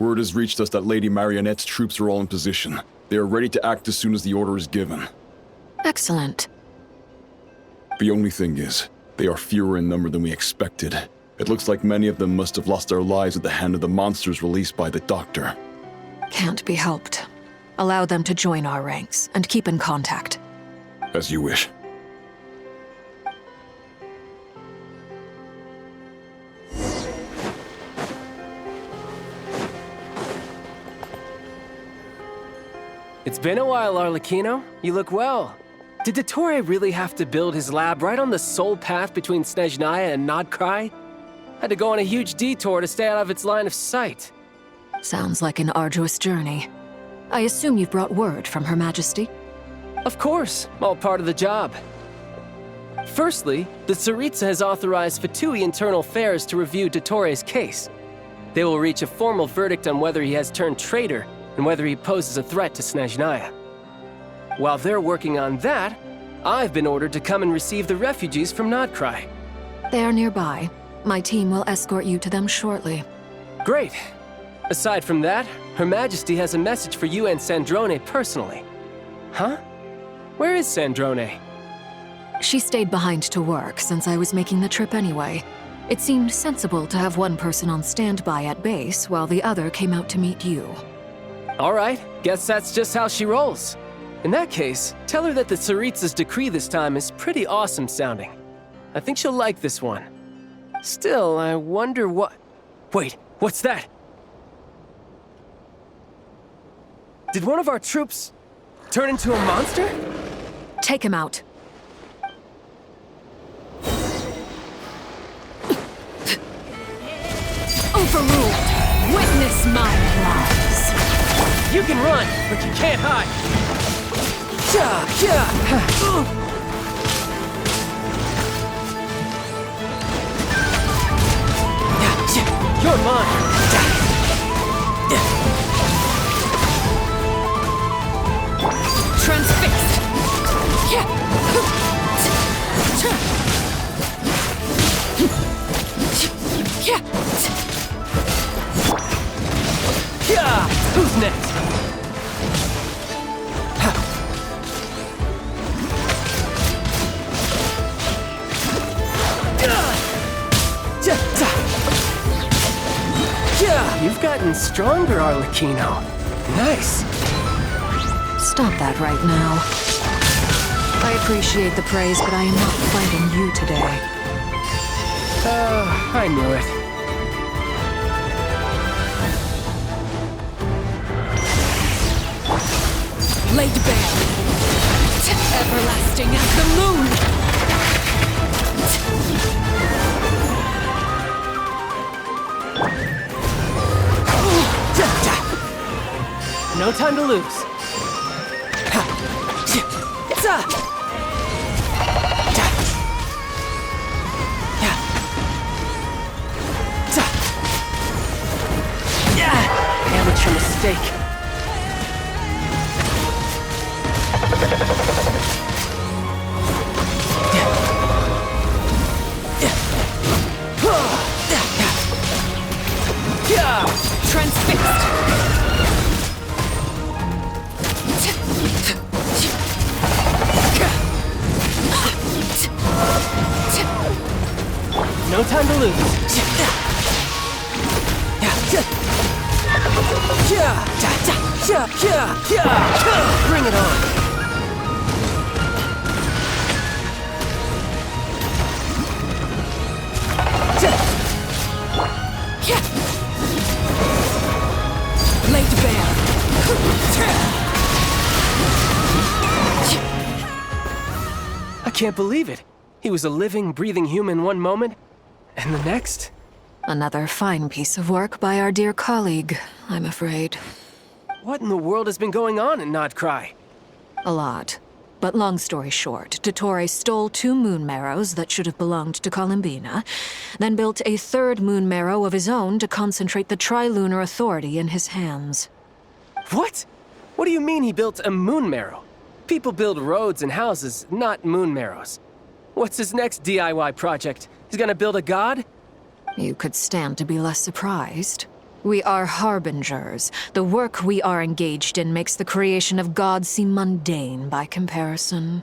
Word has reached us that Lady Marionette's troops are all in position. They are ready to act as soon as the order is given. Excellent. The only thing is, they are fewer in number than we expected. It looks like many of them must have lost their lives at the hand of the monsters released by the Doctor. Can't be helped. Allow them to join our ranks, and keep in contact. As you wish. It's been a while, Arlecchino. You look well. Did Dottore really have to build his lab right on the sole path between Snezhnaya and Nodkrai? Had to go on a huge detour to stay out of its line of sight. Sounds like an arduous journey. I assume you've brought word from Her Majesty? Of course, all part of the job. Firstly, the tsaritsa has authorized Fatui Internal Affairs to review Dottore's case. They will reach a formal verdict on whether he has turned traitor and whether he poses a threat to Snezhnaya. While they're working on that, I've been ordered to come and receive the refugees from Nodkrai. They are nearby. My team will escort you to them shortly. Great. Aside from that, Her Majesty has a message for you and Sandrone personally. Huh? Where is Sandrone? She stayed behind to work since I was making the trip anyway. It seemed sensible to have one person on standby at base while the other came out to meet you. All right, guess that's just how she rolls. In that case, tell her that the Tsaritsa's decree this time is pretty awesome sounding. I think she'll like this one. Still, I wonder what... Wait, what's that? Did one of our troops turn into a monster? Take him out. Overruled! Witness my rise! You can run, but you can't hide! You're mine! Transfixed! Who's next? You've gotten stronger, Arlecchino. Nice. Stop that right now. I appreciate the praise, but I am not fighting you today. I knew it. Laid bare. Everlasting as the moon! No time to lose. Amateur mistake. Transfixed! No time to lose. Bring it on. Laid bare. I can't believe it. He was a living, breathing human one moment, and the next? Another fine piece of work by our dear colleague, I'm afraid. What in the world has been going on in Nodkrai? A lot. But long story short, Dottore stole 2 moon marrows that should have belonged to Columbina, then built a 3rd moon marrow of his own to concentrate the Trilunar Authority in his hands. What? What do you mean he built a moon marrow? People build roads and houses, not moon marrows. What's his next DIY project? He's gonna build a god? You could stand to be less surprised. We are harbingers. The work we are engaged in makes the creation of gods seem mundane by comparison.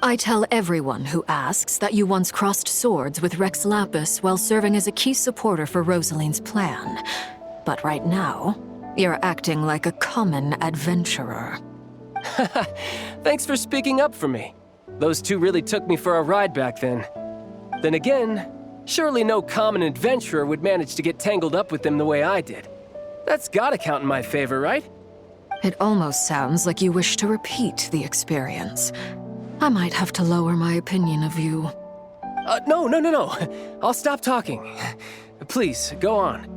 I tell everyone who asks that you once crossed swords with Rex Lapis while serving as a key supporter for Rosaline's plan. But right now, you're acting like a common adventurer. Thanks for speaking up for me. Those two really took me for a ride back then. Then again, surely no common adventurer would manage to get tangled up with them the way I did. That's gotta count in my favor, right? It almost sounds like you wish to repeat the experience. I might have to lower my opinion of you. No. I'll stop talking. Please, go on.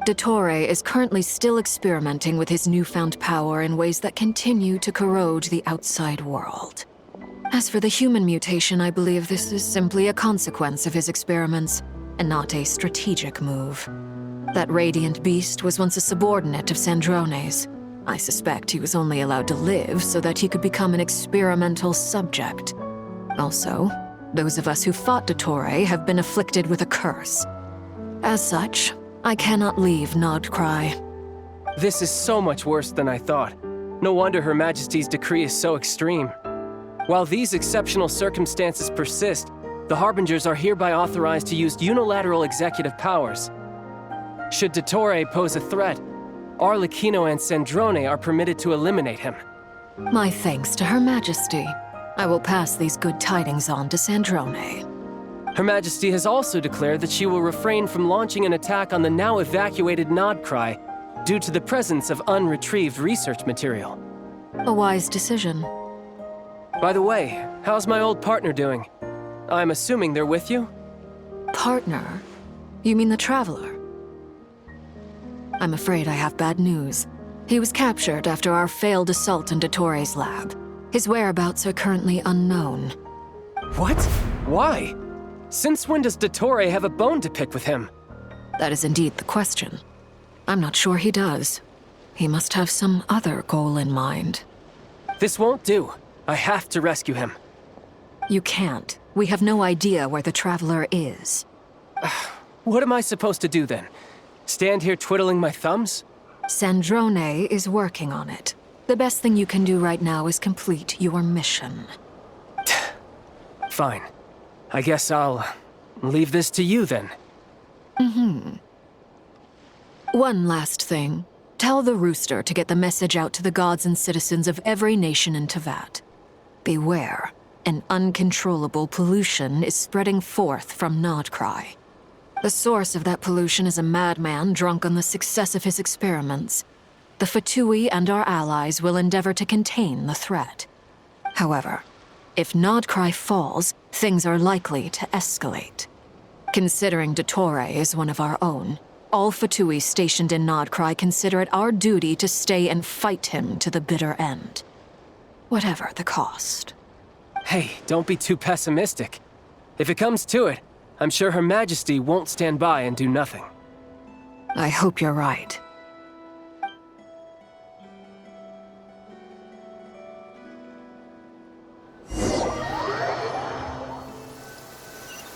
Dottore is currently still experimenting with his newfound power in ways that continue to corrode the outside world. As for the human mutation, I believe this is simply a consequence of his experiments, and not a strategic move. That radiant beast was once a subordinate of Sandrone's. I suspect he was only allowed to live so that he could become an experimental subject. Also, those of us who fought Dottore have been afflicted with a curse. As such, I cannot leave Nodcry. This is so much worse than I thought. No wonder Her Majesty's decree is so extreme. While these exceptional circumstances persist, the Harbingers are hereby authorized to use unilateral executive powers. Should Dottore pose a threat, Arlecchino and Sandrone are permitted to eliminate him. My thanks to Her Majesty. I will pass these good tidings on to Sandrone. Her Majesty has also declared that she will refrain from launching an attack on the now evacuated Nodcry due to the presence of unretrieved research material. A wise decision. By the way, how's my old partner doing? I'm assuming they're with you? Partner? You mean the Traveler? I'm afraid I have bad news. He was captured after our failed assault in Dottore's lab. His whereabouts are currently unknown. What? Why? Since when does Dottore have a bone to pick with him? That is indeed the question. I'm not sure he does. He must have some other goal in mind. This won't do. I have to rescue him. You can't. We have no idea where the Traveler is. What am I supposed to do then? Stand here twiddling my thumbs? Sandrone is working on it. The best thing you can do right now is complete your mission. Fine. I guess I'll leave this to you then. One last thing. Tell the Rooster to get the message out to the gods and citizens of every nation in Tevat. Beware. An uncontrollable pollution is spreading forth from Nodcry. The source of that pollution is a madman drunk on the success of his experiments. The Fatui and our allies will endeavor to contain the threat. However, if Nodcry falls, things are likely to escalate. Considering Dottore is one of our own, all Fatui stationed in Nodcry consider it our duty to stay and fight him to the bitter end. Whatever the cost. Hey, don't be too pessimistic. If it comes to it, I'm sure Her Majesty won't stand by and do nothing. I hope you're right.